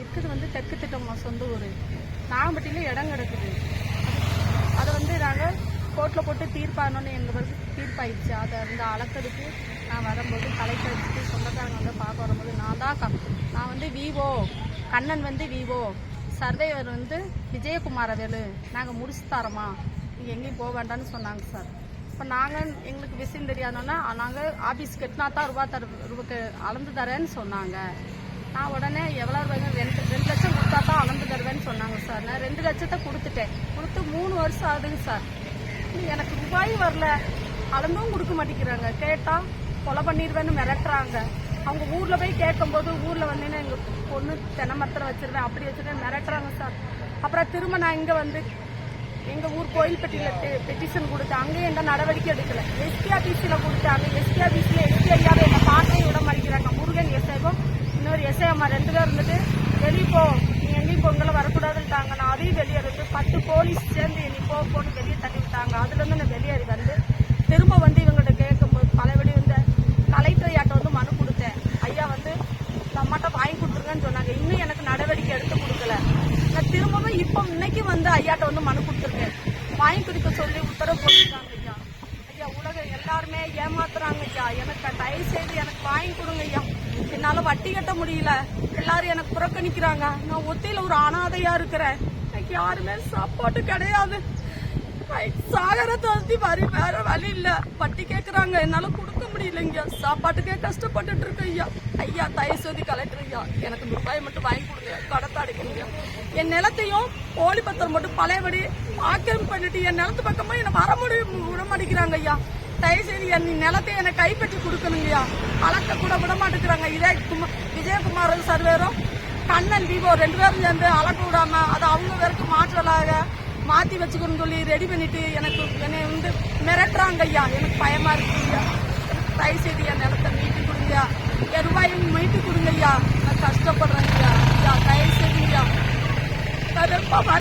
இருக்கிறது வந்து தெற்கு திட்டம் சொந்த ஊர் நாகம்பட்டியில் இடம் கிடக்குது. அதை வந்து நாங்கள் கோர்ட்டில் போட்டு தீர்ப்பானோன்னு எங்கள் தீர்ப்பாயிடுச்சு. அதை வந்து அளக்கிறதுக்கு நான் வரும்போது கலெக்டருக்கு சொந்தக்காரங்க வந்து பார்க்க வரும்போது நான் வந்து விவோ கண்ணன் வந்து விவோ சர்வேவர் வந்து விஜயகுமாரவேலு நாங்கள் முடிச்சு தரோமா நீங்கள் எங்கேயும் போக வேண்டாம்னு சொன்னாங்க சார். இப்போ நாங்கள் எங்களுக்கு விஷயம் தெரியாதோன்னா நாங்கள் ஆஃபீஸ் கட்டினா தான் ரூபாய்க்கு அளந்து தரேன்னு சொன்னாங்க. நான் உடனே எவ்வளோ ரூபாய்ங்க 2 லட்சம் கொடுத்தா தான் அளந்து தருவேன்னு சொன்னாங்க சார். நான் 2 லட்சத்தை கொடுத்து 3 வருஷம் ஆகுதுங்க சார். எனக்கு ரூபாய் வரல, அளந்தும் கொடுக்க மாட்டேங்கிறாங்க. கேட்டால் கொலை பண்ணிடுவேன்னு மிரட்டுறாங்க. அவங்க ஊரில் போய் கேட்கும்போது ஊரில் வந்தீங்கன்னா எங்கள் பொண்ணு தென்னை மரத்தில் வச்சிருவேன் அப்படி வச்சுருவேன் மிரட்டுறாங்க சார். அப்புறம் திரும்ப நான் இங்கே வந்து எங்கள் ஊர் கோயில்பட்டியில் பெட்டிஷன் கொடுத்தேன். அங்கேயும் எந்த நடவடிக்கை எடுக்கலை. எஸ்பி ஆஃபீஸில் கொடுத்தாங்க. எஸ்பி ஆஃபீஸில் எஸ்பி ஐயாவை என்னை பார்க்கவே விட மாட்டேங்கிறாங்க. முருகன் எஸ்ஐவும் இன்னொரு எஸ்ஐ அம்மா 2 பேர் இருந்துட்டு வெளியே போ நீ எங்கேயும் பொங்கலை வரக்கூடாதுன்ட்டாங்க. நான் அதையும் வெளியே இருந்து 10 போலீஸ் சேர்ந்து நீ போன்னு வெளியே தள்ளி விட்டாங்க. அதுலேருந்து நான் வெளியேறி வந்து திரும்ப வந்து இவங்கள்ட்ட கேட்கும்போது பழையபடி வந்து கலெக்டர் ஐயாட்ட வந்து மனு கொடுத்தேன். ஐயா வந்து நம்மகிட்ட வாங்கி கொடுத்துருங்கன்னு சொன்னாங்க. இன்னும் எனக்கு நடவடிக்கை எடுத்து கொடுக்கல. நான் திரும்பவும் இப்போ இன்னைக்கு வந்து ஐயாட்ட வந்து மனு கொடுத்துருக்கேன். வாங்கி கொடுக்க சொல்லி உத்தரவு போட்டுருக்காங்க. ஐயா ஐயா உலகம் எல்லாருமே ஏமாத்துறாங்க. ஐயா எனக்கு தயவு செய்து எனக்கு வாங்கி கொடுங்க ஐயா. என்னால் வட்டி கட்ட முடியல. எல்லாரும் எனக்கு புறக்கணிக்கிறாங்க. நான் ஒத்தையில் ஒரு அனாதையா இருக்கிறேன். எனக்கு யாருமே சப்போர்ட்டு கிடையாது. சாகரத்தை வந்து வேற வழி இல்ல. வட்டி கேட்கறாங்க, என்னால கொடுக்க முடியலைங்க. சாப்பாட்டுக்கே கஷ்டப்பட்டுட்டு இருக்கேன் ஐயா. ஐயா தயவு செய்து கலெக்டர் ஐயா எனக்கு ரூபாய் மட்டும் வாங்கி கொடுங்க, கடத்தை அடைக்கணுங்க. என் நிலத்தையும் போலி பத்திரம் மட்டும் பழையபடி ஆக்கிரமிப்பு பண்ணிட்டு என் நிலத்து பக்கமா என்ன வர விட மாட்டேங்கிறாங்க ஐயா. தயவு செய்து என் நிலத்தை என்னை கைப்பற்றி கொடுக்கணுங்கய்யா. அளக்க கூட விட மாட்டேங்கிறாங்க. இதே விஜயகுமார் சர்வேரும் கண்ணன் விவோ 2 பேரும் சேர்ந்து அளக்க விடாம அதை அவங்க பேருக்கு மாற்றலாக மாற்றி வச்சுக்கணும்னு சொல்லி ரெடி பண்ணிட்டு என்னை வந்து மிரட்டுறாங்க ஐயா. எனக்கு பயமா இருக்குங்க. தயவு செய்து என் நிலத்தை மீட்டு கொடுங்க, என் ரூபாயும் மீட்டு கொடுங்க ஐயா. நான் கஷ்டப்படுறேன் ஐயா. தயவு செய்து ஐயா.